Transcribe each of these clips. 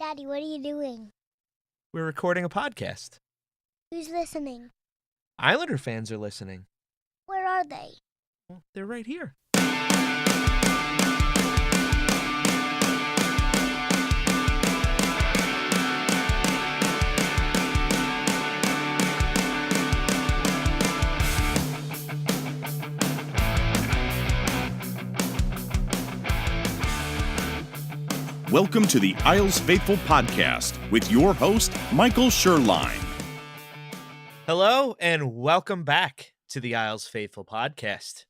Daddy, what are you doing? We're recording a podcast. Who's listening? Islander fans are listening. Where are they? Well, they're right here. Welcome to the Isles Faithful Podcast with your host, Michael Sherline. Hello, and welcome back to the Isles Faithful Podcast.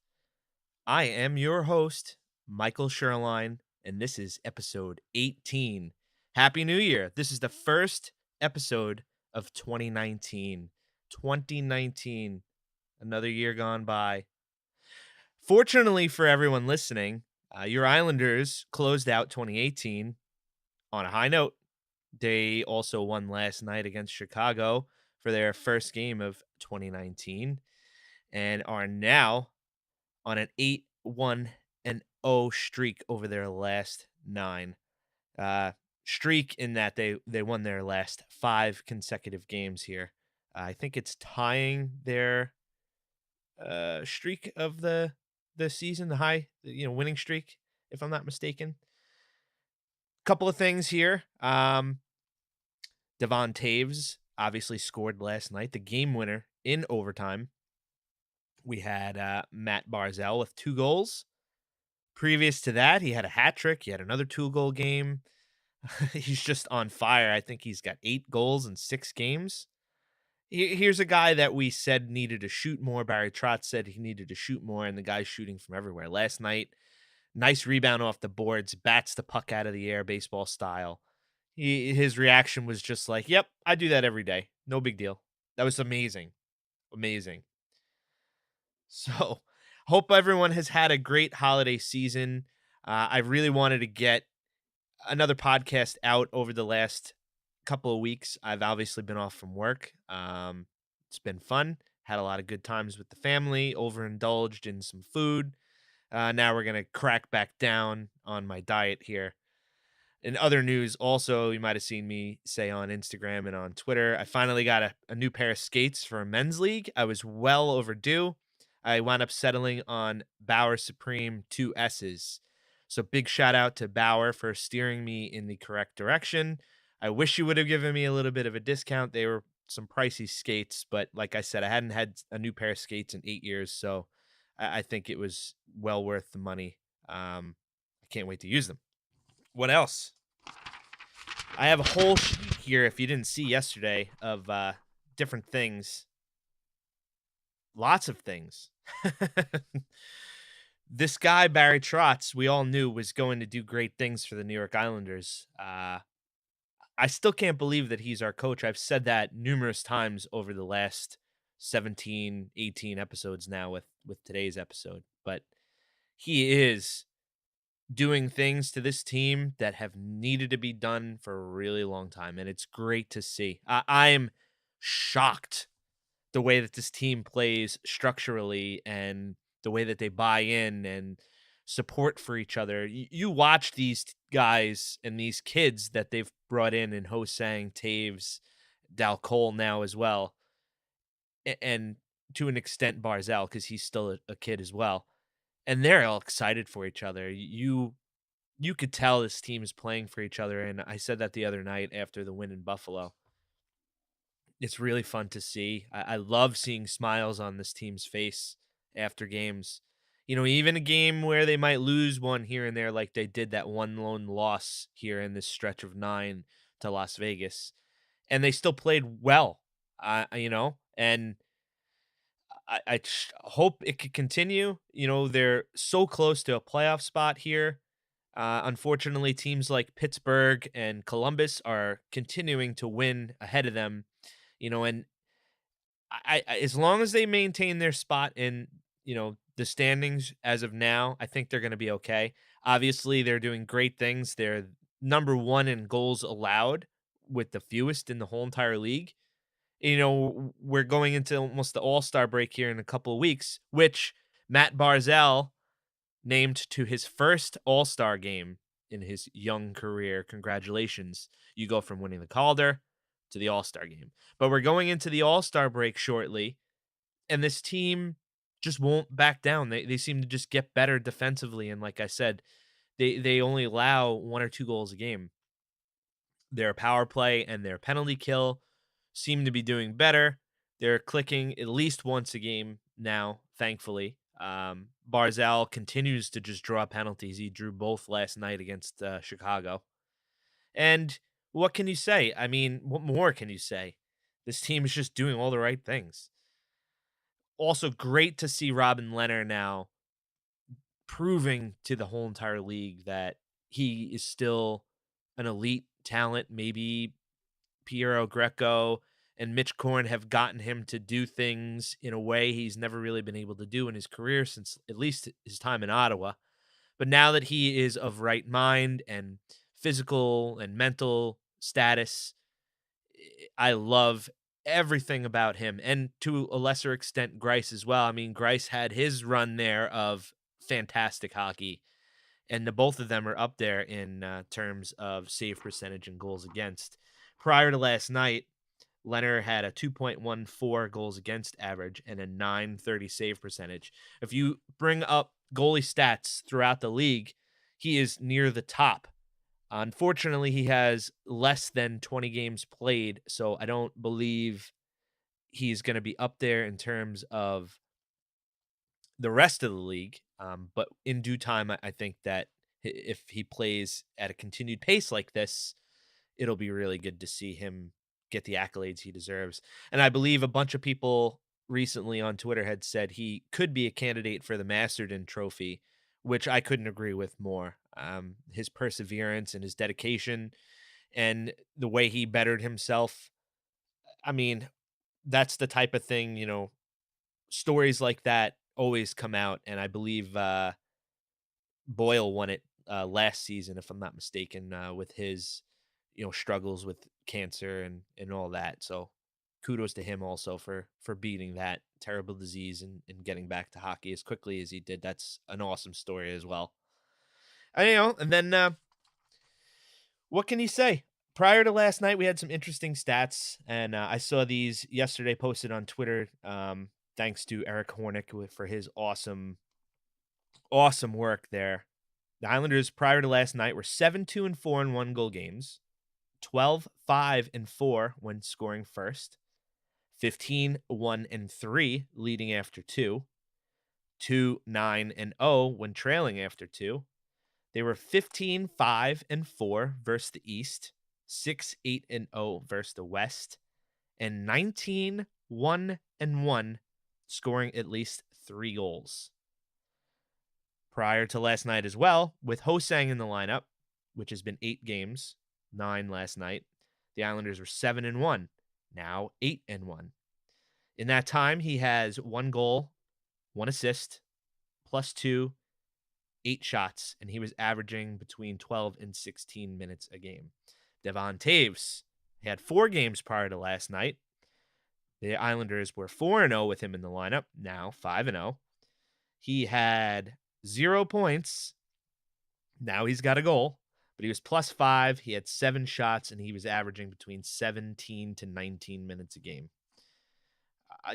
I am your host, Michael Sherline, and this is episode 18. Happy New Year. This is the first episode of 2019. 2019, another year gone by. Fortunately for everyone listening, your Islanders closed out 2018 on a high note. They also won last night against Chicago for their first game of 2019 and are now on an 8-1-0 streak over their last 9. Streak in that they won their last 5 consecutive games here. I think it's tying their streak of the season, the high, winning streak, if I'm not mistaken. Couple of things here. Devon Toews obviously scored last night, the game winner in overtime. We had Matt Barzal with 2 goals. Previous to that, he had a hat trick. He had another 2-goal game. He's just on fire. I think he's got 8 goals in 6 games. Here's a guy that we said needed to shoot more. Barry Trotz said he needed to shoot more, and the guy's shooting from everywhere. Last night, nice rebound off the boards, bats the puck out of the air, baseball style. His reaction was just like, yep, I do that every day. No big deal. That was amazing. Amazing. So, hope everyone has had a great holiday season. I really wanted to get another podcast out over the last couple of weeks. I've obviously been off from work. It's been fun. Had a lot of good times with the family, overindulged in some food. Now we're going to crack back down on my diet here. In other news, also, you might have seen me say on Instagram and on Twitter, I finally got a new pair of skates for a men's league. I was well overdue. I wound up settling on Bauer Supreme 2S's. So big shout out to Bauer for steering me in the correct direction. I wish you would have given me a little bit of a discount. They were some pricey skates, but like I said, I hadn't had a new pair of skates in 8 years, so I think it was well worth the money. I can't wait to use them. What else? I have a whole sheet here, if you didn't see yesterday, of different things. Lots of things. This guy, Barry Trotz, we all knew was going to do great things for the New York Islanders. I still can't believe that he's our coach. I've said that numerous times over the last 17, 18 episodes now with today's episode. But he is doing things to this team that have needed to be done for a really long time, and it's great to see. I am shocked the way that this team plays structurally and the way that they buy in and support for each other. You watch these guys and these kids that they've brought in HoSang, Taves, Dal Cole now as well, and to an extent Barzal, because he's still a kid as well. And they're all excited for each other. You could tell this team is playing for each other, and I said that the other night after the win in Buffalo. It's really fun to see. I love seeing smiles on this team's face after games. Even a game where they might lose one here and there, like they did that one lone loss here in this stretch of 9 to Las Vegas. And they still played well, and I hope it could continue. They're so close to a playoff spot here. Unfortunately, teams like Pittsburgh and Columbus are continuing to win ahead of them. And I as long as they maintain their spot in, the standings as of now, I think they're going to be okay. Obviously, they're doing great things. They're number 1 in goals allowed with the fewest in the whole entire league. We're going into almost the All-Star break here in a couple of weeks, which Matt Barzal named to his first All-Star game in his young career. Congratulations. You go from winning the Calder to the All-Star game. But we're going into the All-Star break shortly, and this team just won't back down. They seem to just get better defensively, and like I said, they only allow 1 or 2 goals a game. Their power play and their penalty kill seem to be doing better. They're clicking at least once a game now, thankfully. Barzal continues to just draw penalties. He drew both last night against Chicago. And what can you say? I mean, what more can you say? This team is just doing all the right things. Also, great to see Robin Lehner now proving to the whole entire league that he is still an elite talent. Maybe Piero Greco and Mitch Korn have gotten him to do things in a way he's never really been able to do in his career since at least his time in Ottawa. But now that he is of right mind and physical and mental status, I love everything about him. And to a lesser extent, Greiss as well. I mean, Greiss had his run there of fantastic hockey, and the both of them are up there in terms of save percentage and goals against. Prior to last night, Lehner had a 2.14 goals against average and a 930 save percentage. If you bring up goalie stats throughout the league, he is near the top. Unfortunately, he has less than 20 games played, so I don't believe he's going to be up there in terms of the rest of the league. But in due time, I think that if he plays at a continued pace like this, it'll be really good to see him get the accolades he deserves. And I believe a bunch of people recently on Twitter had said he could be a candidate for the Masterton Trophy, which I couldn't agree with more. His perseverance and his dedication and the way he bettered himself. I mean, that's the type of thing, stories like that always come out. And I believe Boyle won it last season, if I'm not mistaken, with his, struggles with cancer and all that. So kudos to him also for beating that terrible disease and getting back to hockey as quickly as he did. That's an awesome story as well. And then what can you say? Prior to last night, we had some interesting stats, and I saw these yesterday posted on Twitter. Thanks to Eric Hornick for his awesome work there. The Islanders prior to last night were 7-2-4 in 1-goal games, 12-5-4 when scoring first, 15-1-3 leading after 2, 2-9-0 when trailing after 2. They were 15-5-4 versus the East, 6-8-0 versus the West, and 19-1-1 scoring at least 3 goals. Prior to last night as well, with HoSang in the lineup, which has been 8 games, 9 last night, the Islanders were 7-1, now 8-1. In that time, he has 1 goal, 1 assist, +2, 8 shots, and he was averaging between 12 and 16 minutes a game. Devon Taves had 4 games prior to last night. The Islanders were 4-0 with him in the lineup, now 5-0. He had 0 points. Now he's got a goal, but he was +5. He had 7 shots, and he was averaging between 17 to 19 minutes a game.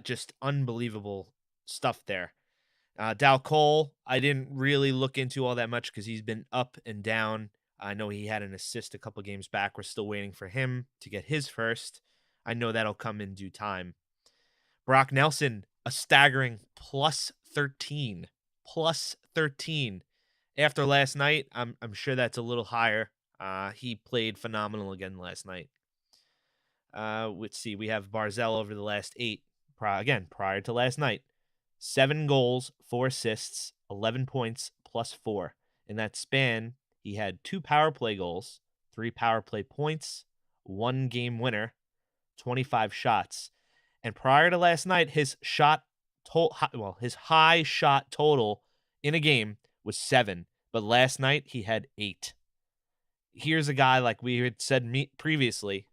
Just unbelievable stuff there. Dal Cole, I didn't really look into all that much because he's been up and down. I know he had an assist a couple games back. We're still waiting for him to get his first. I know that'll come in due time. Brock Nelson, a staggering +13. +13. After last night, I'm sure that's a little higher. He played phenomenal again last night. Let's see. We have Barzal over the last 8. Prior to last night. 7 goals, 4 assists, 11 points, +4. In that span, he had 2 power play goals, 3 power play points, 1 game winner, 25 shots. And prior to last night, his high shot total in a game was 7. But last night, he had 8. Here's a guy like we had said previously.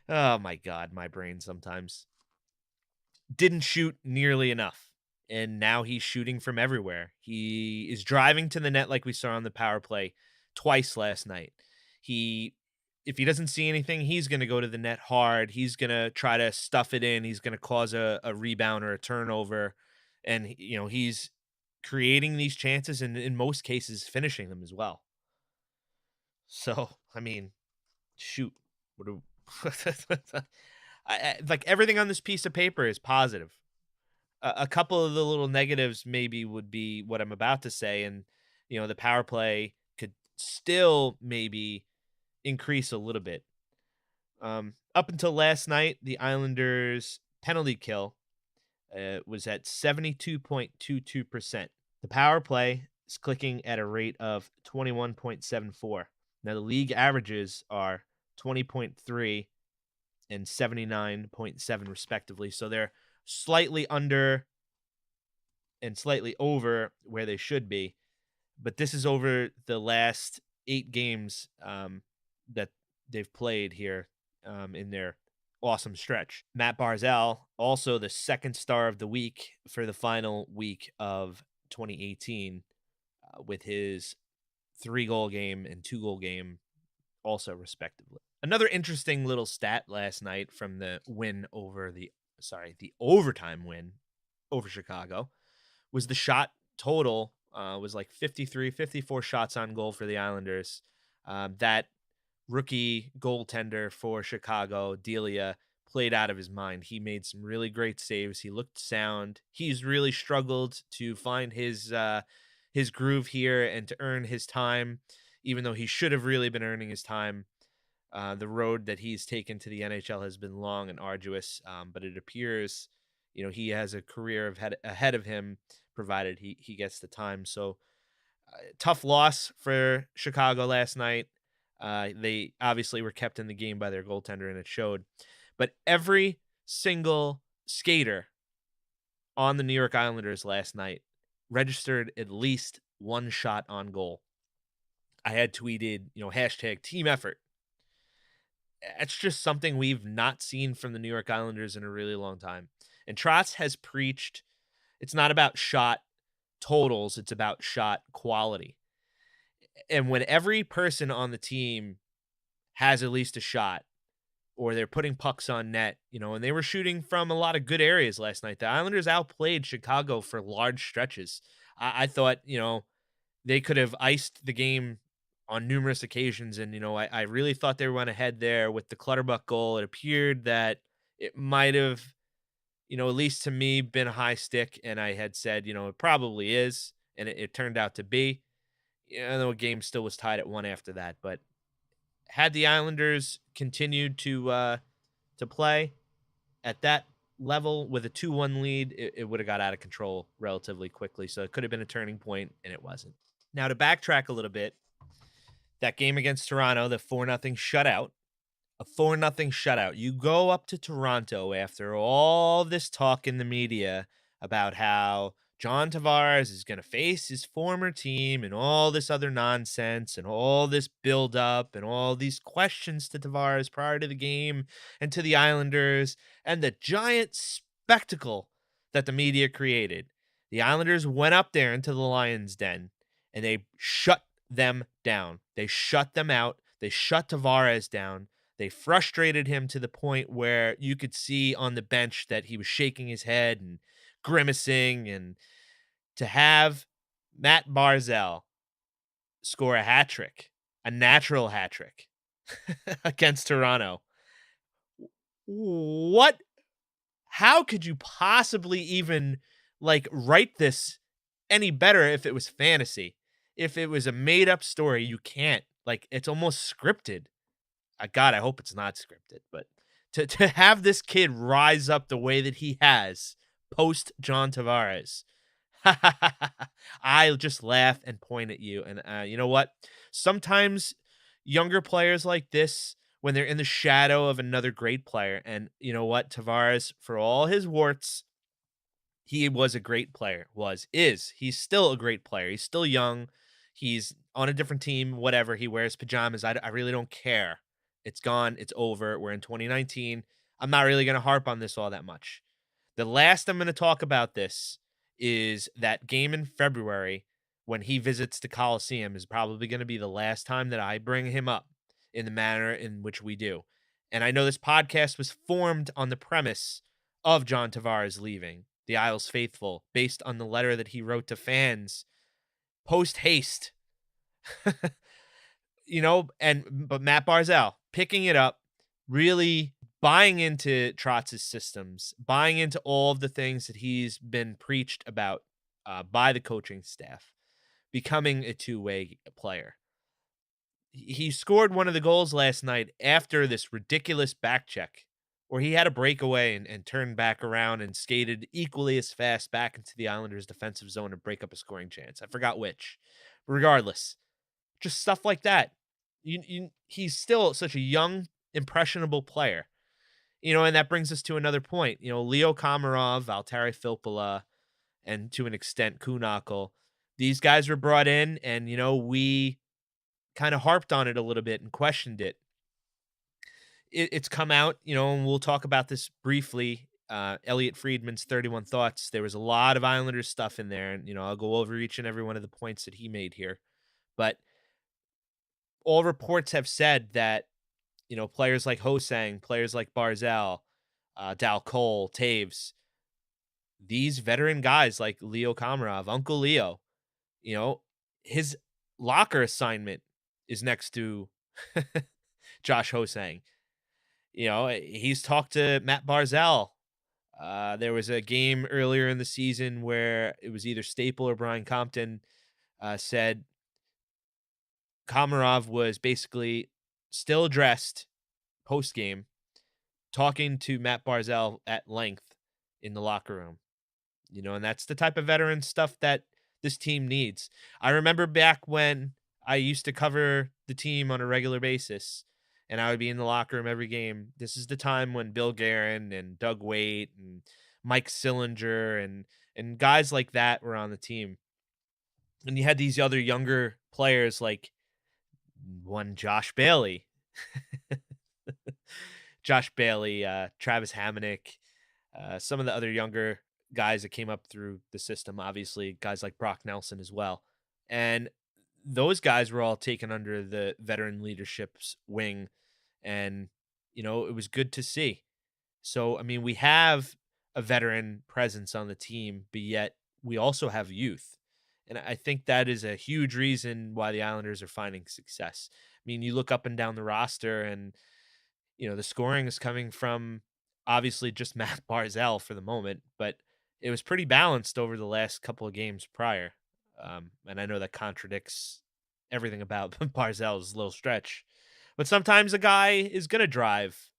Oh, my God, my brain sometimes. Didn't shoot nearly enough and now he's shooting from everywhere. He is driving to the net like we saw on the power play twice last night. If he doesn't see anything, he's going to go to the net hard. He's going to try to stuff it in. He's going to cause a rebound or a turnover. And, he's creating these chances and in most cases finishing them as well. So, I mean, shoot. Like everything on this piece of paper is positive. A couple of the little negatives maybe would be what I'm about to say. And, the power play could still maybe increase a little bit. Up until last night, the Islanders' penalty kill was at 72.22%. The power play is clicking at a rate of 21.74. Now, the league averages are 20.3 and 79.7 respectively. So they're slightly under and slightly over where they should be. But this is over the last 8 games that they've played here in their awesome stretch. Matt Barzal, also the second star of the week for the final week of 2018 with his 3-goal game and 2-goal game also respectively. Another interesting little stat last night from the overtime win over Chicago was the shot total was like 54 shots on goal for the Islanders. That rookie goaltender for Chicago, Delia, played out of his mind. He made some really great saves. He looked sound. He's really struggled to find his groove here and to earn his time, even though he should have really been earning his time. The road that he's taken to the NHL has been long and arduous, but it appears, he has a career ahead of him, provided he gets the time. So tough loss for Chicago last night. They obviously were kept in the game by their goaltender, and it showed. But every single skater on the New York Islanders last night registered at least one shot on goal. I had tweeted, hashtag team effort. It's just something we've not seen from the New York Islanders in a really long time. And Trotz has preached it's not about shot totals, it's about shot quality. And when every person on the team has at least a shot, or they're putting pucks on net, and they were shooting from a lot of good areas last night. The Islanders outplayed Chicago for large stretches. I thought, they could have iced the game on numerous occasions. And, I really thought they went ahead there with the Clutterbuck goal. It appeared that it might have, at least to me, been a high stick. And I had said, it probably is. And it turned out to be. The game still was tied at 1 after that. But had the Islanders continued to play at that level with a 2-1 lead, it would have got out of control relatively quickly. So it could have been a turning point, and it wasn't. Now, to backtrack a little bit, that game against Toronto, the 4-0 shutout, a 4-0 shutout. You go up to Toronto after all this talk in the media about how John Tavares is going to face his former team and all this other nonsense and all this buildup and all these questions to Tavares prior to the game and to the Islanders and the giant spectacle that the media created. The Islanders went up there into the Lions' den and they shut them down. They shut them out. They shut Tavares down. They frustrated him to the point where you could see on the bench that he was shaking his head and grimacing. And to have Matt Barzal score a hat trick, a natural hat trick against Toronto, how could you possibly even write this any better if it was fantasy? If it was a made up story, you can't. It's almost scripted. God, I hope it's not scripted, but to have this kid rise up the way that he has post John Tavares, I'll just laugh and point at you. And you know what? Sometimes younger players like this, when they're in the shadow of another great player, and you know what? Tavares, for all his warts, he was a great player. He's still a great player. He's still young. He's on a different team, whatever. He wears pajamas. I really don't care. It's gone. It's over. We're in 2019. I'm not really going to harp on this all that much. The last I'm going to talk about this is that game in February when he visits the Coliseum is probably going to be the last time that I bring him up in the manner in which we do. And I know this podcast was formed on the premise of John Tavares leaving the Isles faithful based on the letter that he wrote to fans post haste. But Matt Barzal picking it up, really buying into Trotz's systems, buying into all of the things that he's been preached about by the coaching staff, becoming a two-way player. He scored one of the goals last night after this ridiculous back check where he had a breakaway and turned back around and skated equally as fast back into the Islanders' defensive zone to break up a scoring chance. I forgot which. Regardless, just stuff like that. He's still such a young, impressionable player. And that brings us to another point. Leo Komarov, Valtteri Filppula, and to an extent, Kuhnhackl. These guys were brought in, and, we kind of harped on it a little bit and questioned it. It's come out, and we'll talk about this briefly. Elliot Friedman's 31 Thoughts. There was a lot of Islanders stuff in there, and, I'll go over each and every one of the points that he made here. But all reports have said that, players like HoSang, players like Barzal, Dal Cole, Taves, these veteran guys like Leo Komarov, Uncle Leo, his locker assignment is next to Josh HoSang. He's talked to Matt Barzal. There was a game earlier in the season where it was either Staple or Brian Compton said Komarov was basically still dressed post-game, talking to Matt Barzal at length in the locker room. And that's the type of veteran stuff that this team needs. I remember back when I used to cover the team on a regular basis, and I would be in the locker room every game. This is the time when Bill Guerin and Doug Waite and Mike Sillinger and guys like that were on the team. And you had these other younger players like one Josh Bailey, Travis Hamonic, some of the other younger guys that came up through the system, obviously guys like Brock Nelson as well. And those guys were all taken under the veteran leadership's wing. And, it was good to see. So, we have a veteran presence on the team, but yet we also have youth. And I think that is a huge reason why the Islanders are finding success. You look up and down the roster and, the scoring is coming from obviously just Matt Barzal for the moment, but it was pretty balanced over the last couple of games prior. And I know that contradicts everything about Barzal's little stretch, but sometimes a guy is going to drive,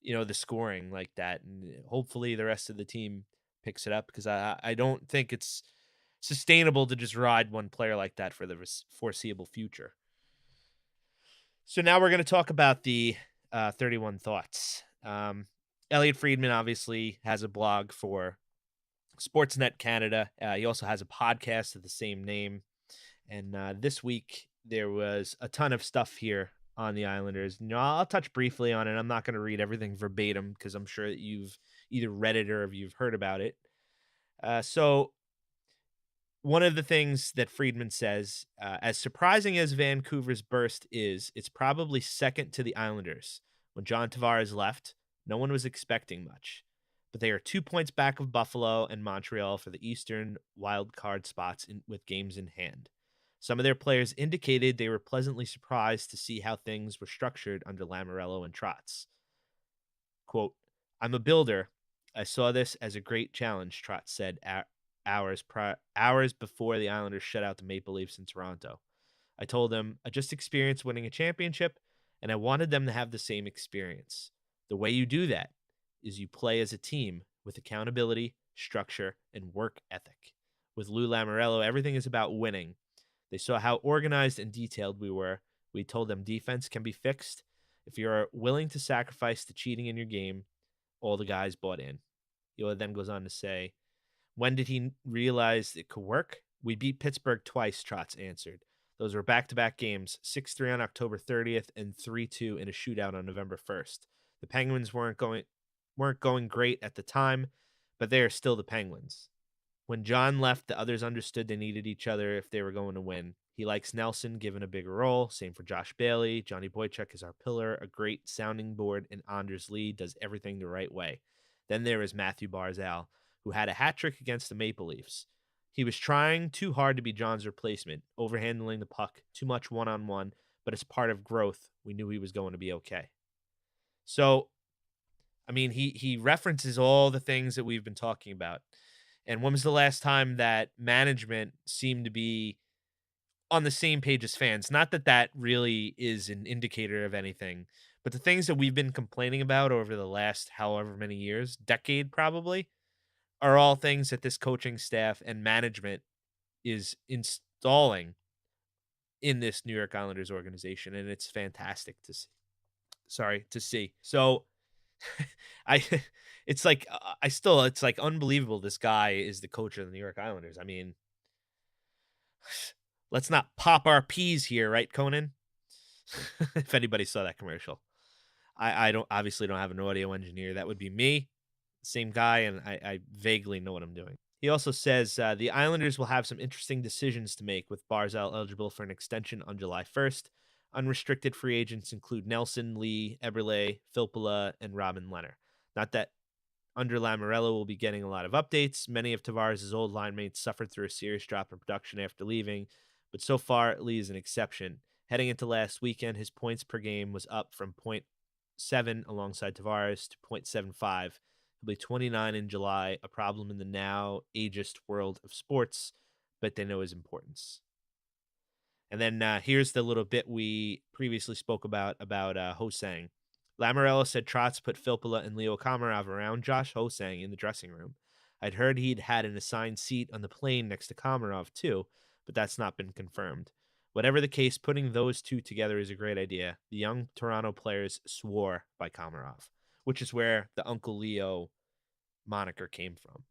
the scoring like that. And hopefully the rest of the team picks it up, because I don't think it's sustainable to just ride one player like that for the foreseeable future. So now we're going to talk about the 31 Thoughts. Elliot Friedman obviously has a blog for Sportsnet Canada. He also has a podcast of the same name. And this week there was a ton of stuff here on the Islanders. I'll touch briefly on it. I'm not going to read everything verbatim because I'm sure that you've either read it or you've heard about it. So one of the things that Friedman says, as surprising as Vancouver's burst is, it's probably second to the Islanders. When John Tavares left, no one was expecting much. But they are 2 points back of Buffalo and Montreal for the Eastern wild card spots with games in hand. Some of their players indicated they were pleasantly surprised to see how things were structured under Lamoriello and Trotz. Quote, "I'm a builder. I saw this as a great challenge," Trotz said hours before the Islanders shut out the Maple Leafs in Toronto. "I told them I just experienced winning a championship, and I wanted them to have the same experience. The way you do that is you play as a team with accountability, structure, and work ethic. With Lou Lamoriello, everything is about winning. They saw how organized and detailed we were. We told them defense can be fixed if you're willing to sacrifice the cheating in your game." All the guys bought in. He then goes on to say, "When did he realize it could work? We beat Pittsburgh twice," Trotz answered. "Those were back-to-back games, 6-3 on October 30th and 3-2 in a shootout on November 1st. The Penguins weren't going great at the time, but they are still the Penguins." When John left, the others understood they needed each other if they were going to win. He likes Nelson, given a bigger role. Same for Josh Bailey. Johnny Boychuk is our pillar, a great sounding board, and Anders Lee does everything the right way. Then there is Matthew Barzal, who had a hat trick against the Maple Leafs. He was trying too hard to be John's replacement, overhandling the puck, too much one-on-one, but as part of growth, we knew he was going to be okay. So, I mean, he references all the things that we've been talking about. And when was the last time that management seemed to be on the same page as fans? Not that that really is an indicator of anything, but the things that we've been complaining about over the last however many years, decade probably, are all things that this coaching staff and management is installing in this New York Islanders organization, and it's fantastic to see. To see. So I it's like it's like unbelievable this guy is the coach of the New York Islanders. I mean, let's not pop our peas here, right, Conan? If anybody saw that commercial. I don't have an audio engineer. That would be me. Same guy, and I vaguely know what I'm doing. He also says the Islanders will have some interesting decisions to make with Barzal eligible for an extension on July 1st. Unrestricted free agents include Nelson, Lee, Eberle, Filppula, and Robin Leonard. Not that under Lamoriello will be getting a lot of updates. Many of Tavares' old line mates suffered through a serious drop in production after leaving, but so far Lee is an exception. Heading into last weekend, his points per game was up from .7 alongside Tavares to .75. He'll be 29 in July, a problem in the now ageist world of sports, but they know his importance. And then here's the little bit we previously spoke about HoSang. Lamoriello said Trotz put Filppula and Leo Komarov around Josh HoSang in the dressing room. I'd heard he'd had an assigned seat on the plane next to Komarov too, but that's not been confirmed. Whatever the case, putting those two together is a great idea. The young Toronto players swore by Komarov, which is where the Uncle Leo moniker came from.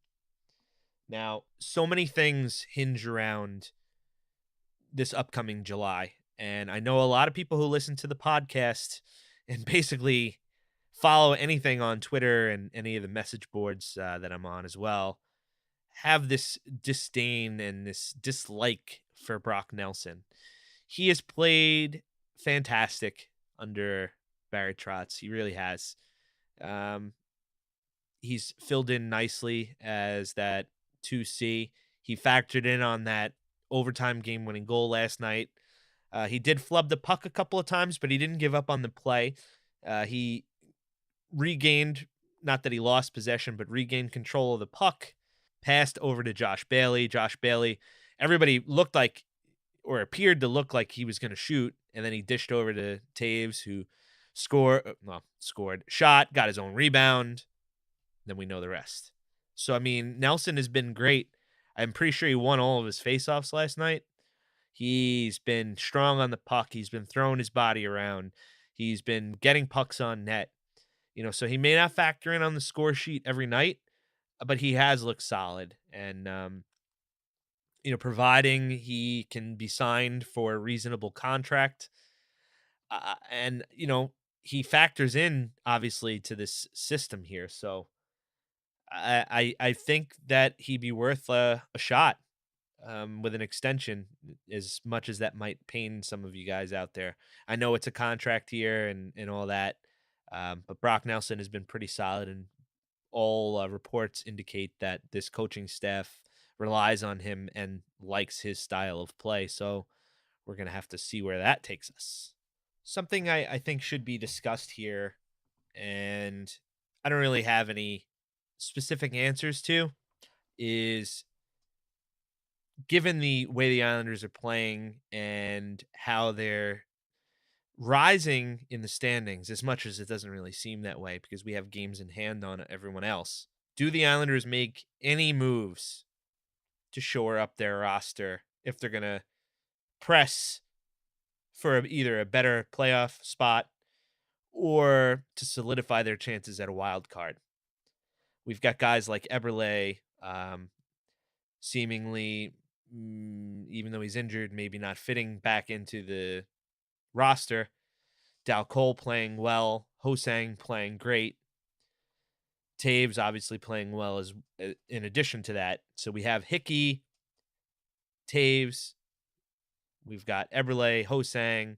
Now, so many things hinge around this upcoming July, and I know a lot of people who listen to the podcast and basically follow anything on Twitter and any of the message boards that I'm on as well have this disdain and this dislike for Brock Nelson. He has played fantastic under Barry Trotz. He really has. He's filled in nicely as that 2C. He factored in on that overtime game-winning goal last night. He did flub the puck a couple of times, but he didn't give up on the play. He regained, not that he lost possession, but regained control of the puck, passed over to Josh Bailey. Josh Bailey, everybody looked like, or appeared to look like he was going to shoot, and then he dished over to Taves, who shot, got his own rebound. Then we know the rest. So, I mean, Nelson has been great. I'm pretty sure he won all of his faceoffs last night. He's been strong on the puck. He's been throwing his body around. He's been getting pucks on net. So he may not factor in on the score sheet every night, but he has looked solid. And, providing he can be signed for a reasonable contract. And he factors in, obviously, to this system here. So I think that he'd be worth a shot with an extension, as much as that might pain some of you guys out there. I know it's a contract here and all that, but Brock Nelson has been pretty solid, and all reports indicate that this coaching staff relies on him and likes his style of play. So we're going to have to see where that takes us. Something I think should be discussed here, and I don't really have any specific answers to, is given the way the Islanders are playing and how they're rising in the standings, as much as it doesn't really seem that way because we have games in hand on everyone else, do the Islanders make any moves to shore up their roster if they're going to press for either a better playoff spot or to solidify their chances at a wild card? We've got guys like Eberle, seemingly, even though he's injured, maybe not fitting back into the roster. Dal Cole playing well, HoSang playing great. Taves obviously playing well as in addition to that. So we have Hickey, Taves, we've got Eberle, HoSang,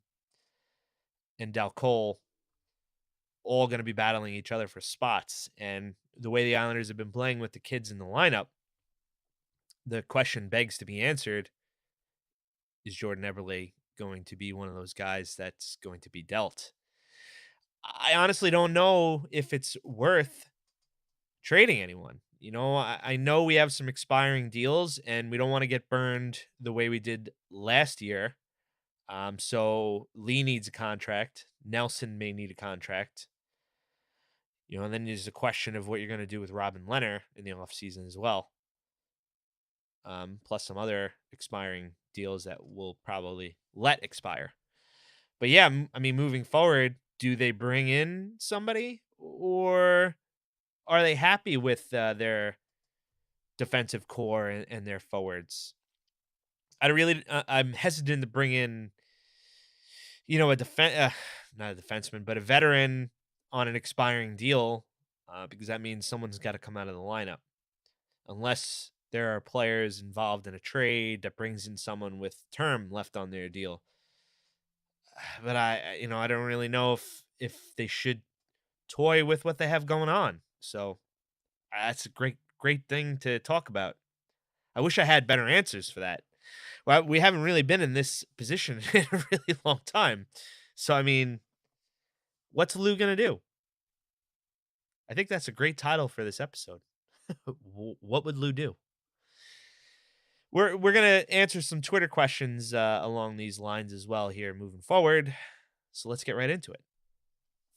and Dal Cole all going to be battling each other for spots. And the way the Islanders have been playing with the kids in the lineup, the question begs to be answered, is Jordan Eberle going to be one of those guys that's going to be dealt? I honestly don't know if it's worth trading anyone. I know we have some expiring deals and we don't want to get burned the way we did last year. So Lee needs a contract. Nelson may need a contract. And then there's a question of what you're going to do with Robin Leonard in the offseason as well. Plus some other expiring deals that we'll probably let expire. But yeah, moving forward, do they bring in somebody or are they happy with their defensive core and their forwards? I'm hesitant to bring in, not a defenseman, but a veteran on an expiring deal because that means someone's got to come out of the lineup. Unless there are players involved in a trade that brings in someone with term left on their deal. But I don't really know if they should toy with what they have going on. So that's a great thing to talk about. I wish I had better answers for that. Well, we haven't really been in this position in a really long time. So, what's Lou going to do? I think that's a great title for this episode. What would Lou do? We're going to answer some Twitter questions along these lines as well here moving forward. So let's get right into it.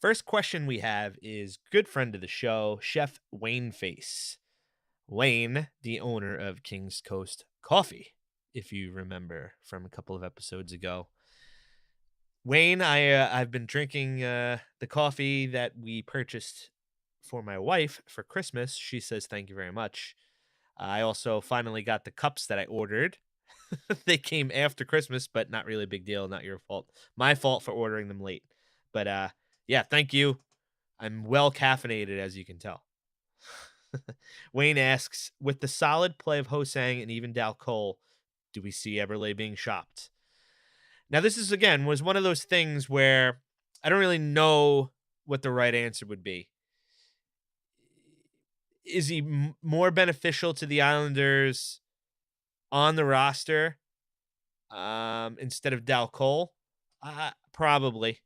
First question we have is good friend of the show, Chef Wayne Face. Wayne, the owner of King's Coast Coffee, if you remember from a couple of episodes ago. Wayne, I've been drinking the coffee that we purchased for my wife for Christmas. She says thank you very much. I also finally got the cups that I ordered. They came after Christmas, but not really a big deal. Not your fault. My fault for ordering them late. But yeah, thank you. I'm well caffeinated, as you can tell. Wayne asks, with the solid play of HoSang and even Dal Cole, do we see Eberle being shopped? Now, this is, again, was one of those things where I don't really know what the right answer would be. Is he more beneficial to the Islanders on the roster instead of Dal Cole? Probably.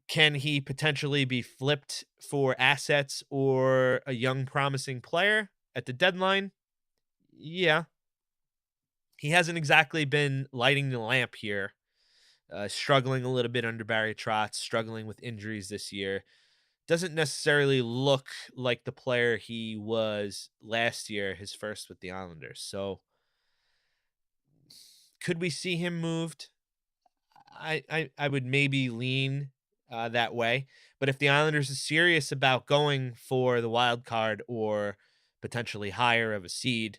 Can he potentially be flipped for assets or a young promising player at the deadline? Yeah. He hasn't exactly been lighting the lamp here. Struggling a little bit under Barry Trotz, struggling with injuries this year. Doesn't necessarily look like the player he was last year, his first with the Islanders. So could we see him moved? I would maybe lean that way. But if the Islanders are serious about going for the wild card or potentially higher of a seed,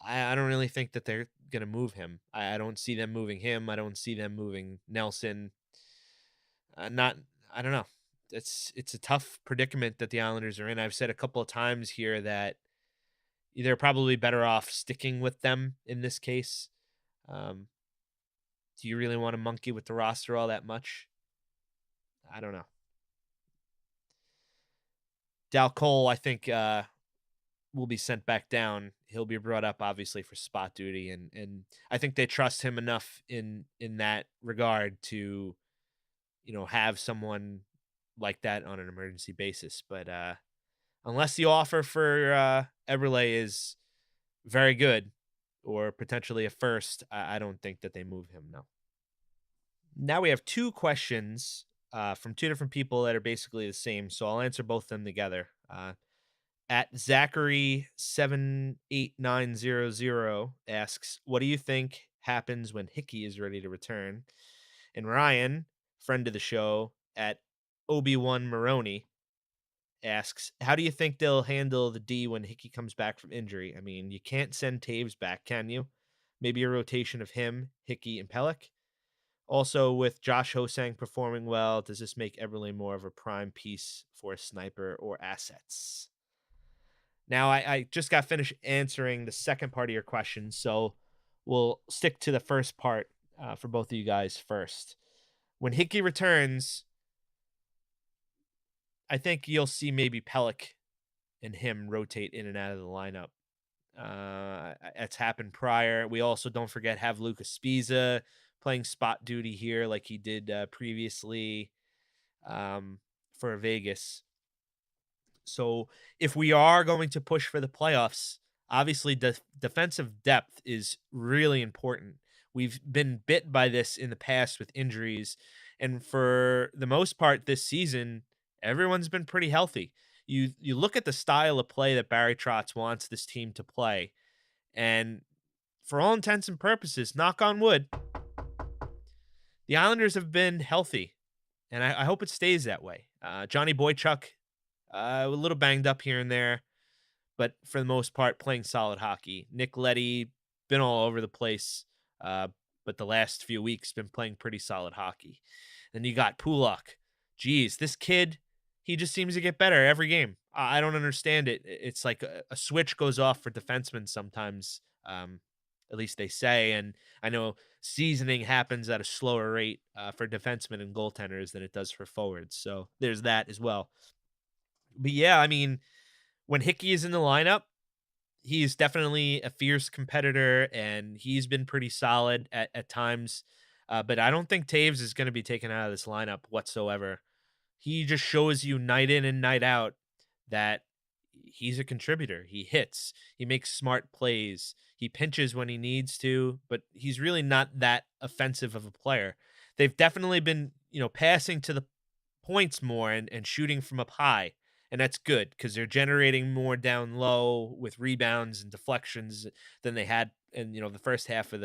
I don't really think that they're going to move him. I don't see them moving him. I don't see them moving Nelson. I don't know. It's a tough predicament that the Islanders are in. I've said a couple of times here that they're probably better off sticking with them in this case. Do you really want to monkey with the roster all that much? I don't know. Dal Cole, I think, will be sent back down. He'll be brought up, obviously, for spot duty, and I think they trust him enough in that regard to, have someone like that on an emergency basis. But unless the offer for Eberle is very good or potentially a first, I don't think that they move him, no. Now we have two questions from two different people that are basically the same, so I'll answer both of them together. At Zachary78900 asks, what do you think happens when Hickey is ready to return? And Ryan, friend of the show, at Obi-Wan Maroney, asks, how do you think they'll handle the D when Hickey comes back from injury? You can't send Taves back, can you? Maybe a rotation of him, Hickey, and Pelech? Also, with Josh HoSang performing well, does this make Eberle more of a prime piece for a sniper or assets? Now, I just got finished answering the second part of your question, so we'll stick to the first part for both of you guys first. When Hickey returns, I think you'll see maybe Pellick and him rotate in and out of the lineup. It's happened prior. We also, don't forget, have Lucas Spiza playing spot duty here like he did previously for Vegas. So if we are going to push for the playoffs, obviously defensive depth is really important. We've been bit by this in the past with injuries, and for the most part this season, everyone's been pretty healthy. You look at the style of play that Barry Trotz wants this team to play, and for all intents and purposes, knock on wood, the Islanders have been healthy, and I hope it stays that way. Johnny Boychuk, a little banged up here and there, but for the most part, playing solid hockey. Nick Leddy, been all over the place, but the last few weeks been playing pretty solid hockey. Then you got Pulak. Geez, this kid, he just seems to get better every game. I don't understand it. It's like a switch goes off for defensemen sometimes, at least they say. And I know seasoning happens at a slower rate for defensemen and goaltenders than it does for forwards. So there's that as well. But yeah, I mean, when Hickey is in the lineup, he's definitely a fierce competitor, and he's been pretty solid at times. But I don't think Taves is going to be taken out of this lineup whatsoever. He just shows you night in and night out that he's a contributor. He hits, he makes smart plays, he pinches when he needs to, but he's really not that offensive of a player. They've definitely been, passing to the points more and shooting from up high. And that's good because they're generating more down low with rebounds and deflections than they had in, the first half of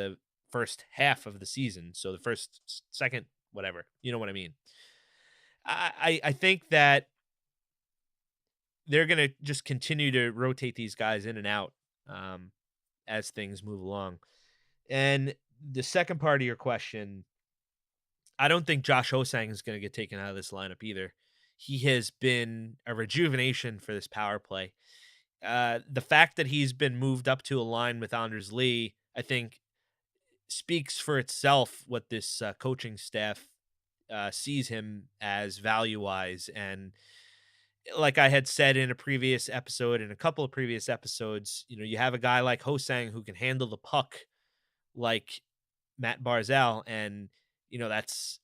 the season. So the second, whatever, you know what I mean? I think that they're going to just continue to rotate these guys in and out as things move along. And the second part of your question, I don't think Josh HoSang is going to get taken out of this lineup either. He has been a rejuvenation for this power play. The fact that he's been moved up to a line with Anders Lee, I think, speaks for itself what this coaching staff sees him as value-wise. And like I had said in a previous episode, in a couple of previous episodes, you have a guy like HoSang who can handle the puck like Matt Barzal, and that's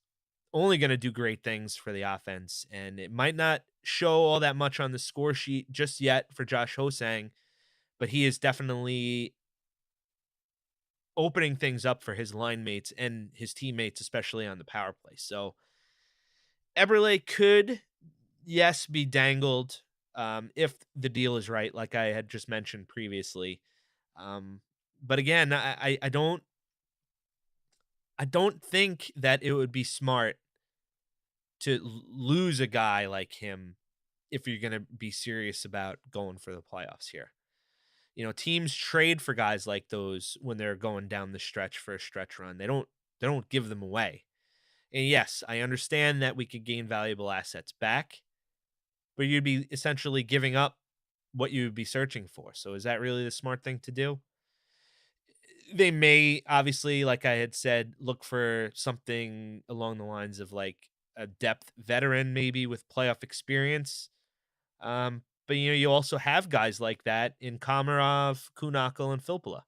only going to do great things for the offense. And it might not show all that much on the score sheet just yet for Josh HoSang, but he is definitely opening things up for his line mates and his teammates, especially on the power play. So Eberle could, yes, be dangled if the deal is right, like I had just mentioned previously. But again, I don't think that it would be smart to lose a guy like him if you're going to be serious about going for the playoffs here. Teams trade for guys like those when they're going down the stretch for a stretch run. They don't give them away. And yes, I understand that we could gain valuable assets back, but you'd be essentially giving up what you would be searching for. So is that really the smart thing to do? They may, obviously, like I had said, look for something along the lines of like a depth veteran, maybe with playoff experience. But you also have guys like that in Komarov, Kunakl, and Filppula.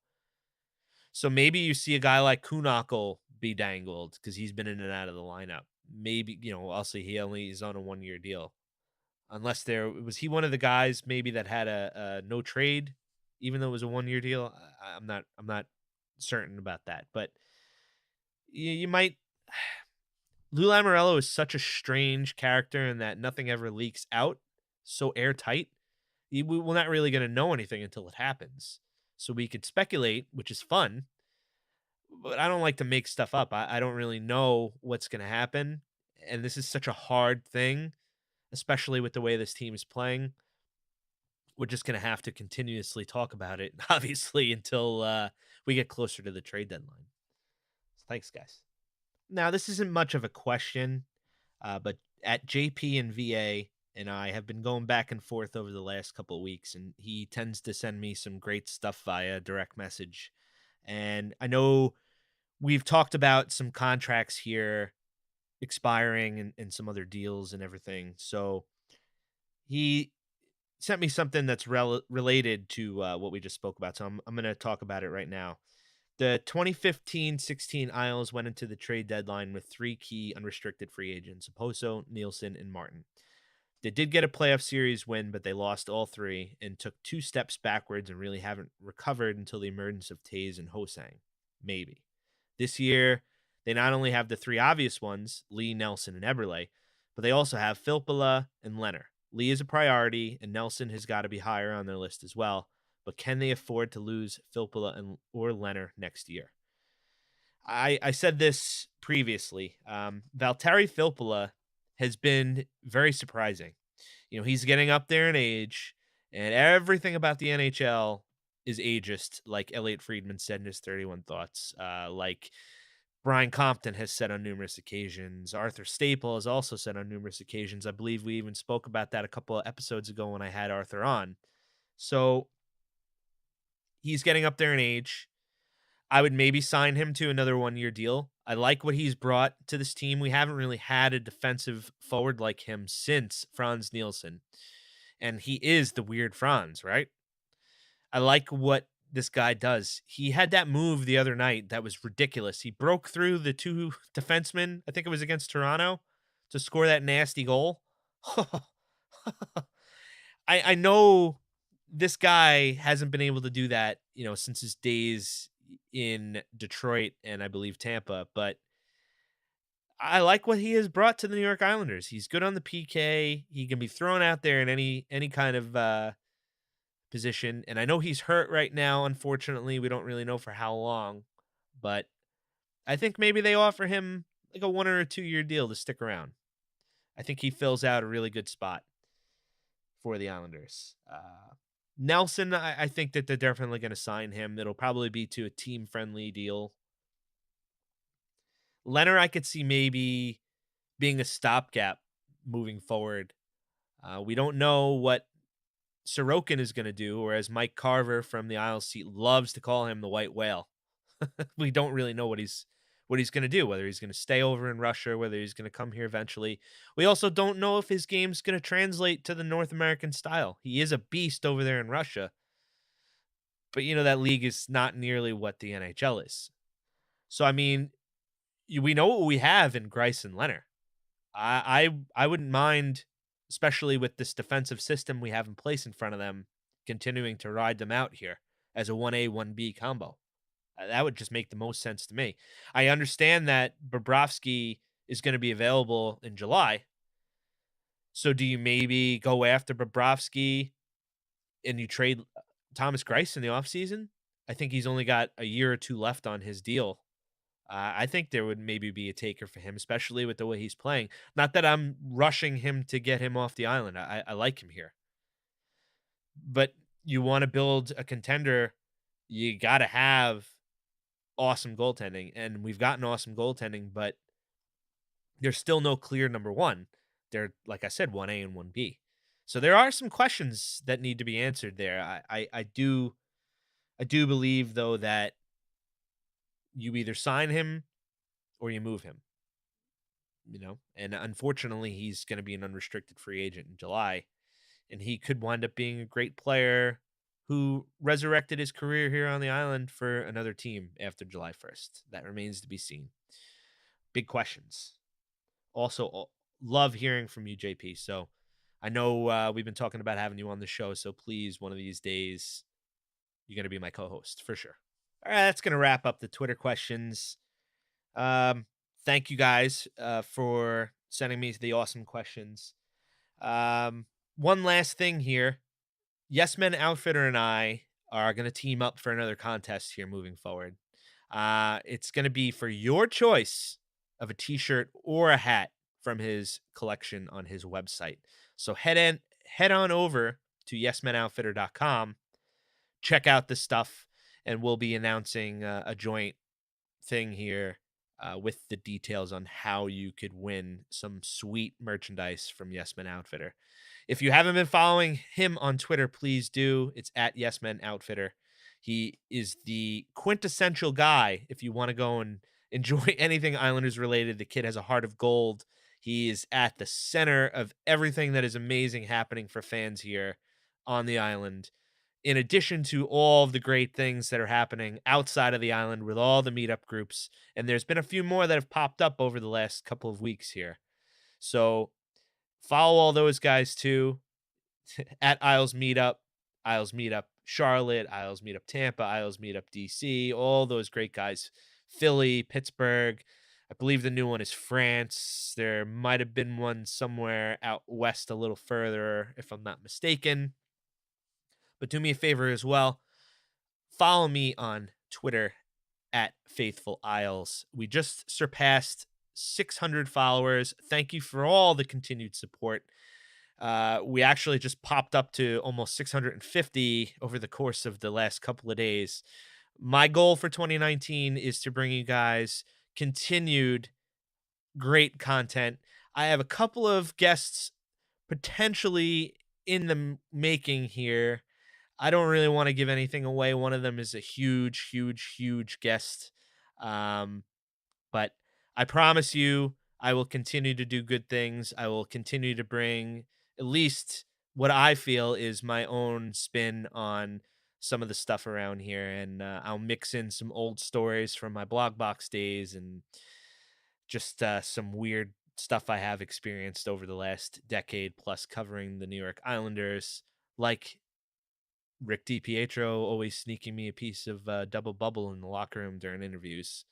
So maybe you see a guy like Kunakl be dangled because he's been in and out of the lineup. Maybe, also he only is on a 1-year deal. Unless was he one of the guys maybe that had a no trade, even though it was a 1-year deal? I'm not certain about that, but you might. Lou Lamoriello is such a strange character in that nothing ever leaks out, so airtight. We're not really going to know anything until it happens. So we could speculate, which is fun, but I don't like to make stuff up. I don't really know what's going to happen, and this is such a hard thing, especially with the way this team is playing. We're just going to have to continuously talk about it, obviously, until we get closer to the trade deadline. So thanks, guys. Now, this isn't much of a question, but at JP and VA and I have been going back and forth over the last couple of weeks, and he tends to send me some great stuff via direct message. And I know we've talked about some contracts here expiring and some other deals and everything. So he sent me something that's related to what we just spoke about. So I'm going to talk about it right now. The 2015-16 Isles went into the trade deadline with three key unrestricted free agents: Oposo, Nielsen, and Martin. They did get a playoff series win, but they lost all three and took two steps backwards and really haven't recovered until the emergence of Taze and HoSang. Maybe. This year, they not only have the three obvious ones, Lee, Nelson, and Eberle, but they also have Filppula and Leonard. Lee is a priority, and Nelson has got to be higher on their list as well. But can they afford to lose Filppula or Leonard next year? I said this previously. Valtteri Filppula has been very surprising. You know, he's getting up there in age, and everything about the NHL is ageist, like Elliot Friedman said in his 31 Thoughts. Like Brian Compton has said on numerous occasions. Arthur Staple has also said on numerous occasions. I believe we even spoke about that a couple of episodes ago when I had Arthur on. So he's getting up there in age. I would maybe sign him to another 1-year deal. I like what he's brought to this team. We haven't really had a defensive forward like him since Franz Nielsen. And he is the weird Franz, right? I like what this guy does. He had that move the other night that was ridiculous. He broke through the two defensemen, I think it was against Toronto, to score that nasty goal. I know this guy hasn't been able to do that, since his days in Detroit and I believe Tampa, but I like what he has brought to the New York Islanders. He's good on the PK. He can be thrown out there in any kind of position, and I know he's hurt right now. Unfortunately, we don't really know for how long, but I think maybe they offer him like a 1 or a 2-year deal to stick around. I think he fills out a really good spot for the Islanders. Nelson, I think that they're definitely going to sign him. It'll probably be to a team-friendly deal. Leonard, I could see maybe being a stopgap moving forward. We don't know what Sorokin is going to do, or as Mike Carver from the Isles seat loves to call him, the White Whale. We don't really know what he's going to do, whether he's going to stay over in Russia, whether he's going to come here eventually. We also don't know if his game's going to translate to the North American style. He is a beast over there in Russia, but that league is not nearly what the NHL is. So, I mean, we know what we have in Greiss and Leonard. I wouldn't mind, especially with this defensive system we have in place in front of them, continuing to ride them out here as a 1A, 1B combo. That would just make the most sense to me. I understand that Bobrovsky is going to be available in July. So do you maybe go after Bobrovsky and you trade Thomas Greiss in the offseason? I think he's only got a year or two left on his deal. I think there would maybe be a taker for him, especially with the way he's playing. Not that I'm rushing him to get him off the island. I like him here. But you want to build a contender, you got to have awesome goaltending. And we've gotten awesome goaltending, but there's still no clear number one. They're, like I said, 1A and 1B. So there are some questions that need to be answered there. I do believe, though, that you either sign him or you move him, and unfortunately he's going to be an unrestricted free agent in July, and he could wind up being a great player who resurrected his career here on the island for another team after July 1st. That remains to be seen. Big questions. Also, love hearing from you, JP. So I know we've been talking about having you on the show, so please, one of these days, you're going to be my co-host for sure. All right, that's going to wrap up the Twitter questions. Thank you guys for sending me the awesome questions. One last thing here. Yes Men Outfitter and I are going to team up for another contest here moving forward. It's going to be for your choice of a t-shirt or a hat from his collection on his website. So head on over to yesmenoutfitter.com, check out the stuff, and we'll be announcing a joint thing here with the details on how you could win some sweet merchandise from Yes Men Outfitter. If you haven't been following him on Twitter, please do. It's at Yes Men Outfitter. He is the quintessential guy if you want to go and enjoy anything Islanders related. The kid has a heart of gold. He is at the center of everything that is amazing happening for fans here on the island, in addition to all of the great things that are happening outside of the island with all the meetup groups. And there's been a few more that have popped up over the last couple of weeks here. So follow all those guys too. At Isles Meetup Charlotte, Isles Meetup Tampa, Isles Meetup DC, all those great guys. Philly, Pittsburgh. I believe the new one is France. There might have been one somewhere out west a little further, if I'm not mistaken. But do me a favor as well. Follow me on Twitter at Faithful Isles. We just surpassed 600 followers. Thank you for all the continued support. We actually just popped up to almost 650 over the course of the last couple of days. My goal for 2019 is to bring you guys continued great content. I have a couple of guests potentially in the making here. I don't really want to give anything away. One of them is a huge guest. But I promise you, I will continue to do good things. I will continue to bring at least what I feel is my own spin on some of the stuff around here. And I'll mix in some old stories from my blog box days and just some weird stuff I have experienced over the last decade plus covering the New York Islanders, like Rick DiPietro always sneaking me a piece of double bubble in the locker room during interviews.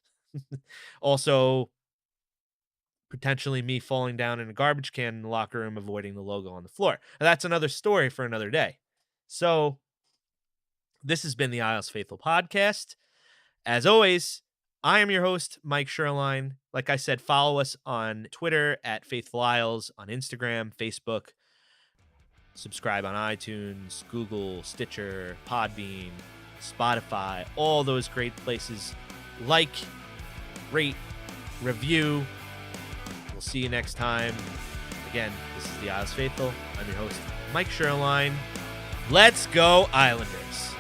Also, potentially me falling down in a garbage can in the locker room, avoiding the logo on the floor. That's another story for another day. So this has been the Isles Faithful Podcast. As always, I am your host, Mike Sherline. Like I said, follow us on Twitter at Faithful Isles, on Instagram, Facebook. Subscribe on iTunes, Google, Stitcher, Podbean, Spotify, all those great places. Like, rate, review. We'll see you next time. Again, this is the Isles Faithful. I'm your host, Mike Sherline. Let's go, Islanders.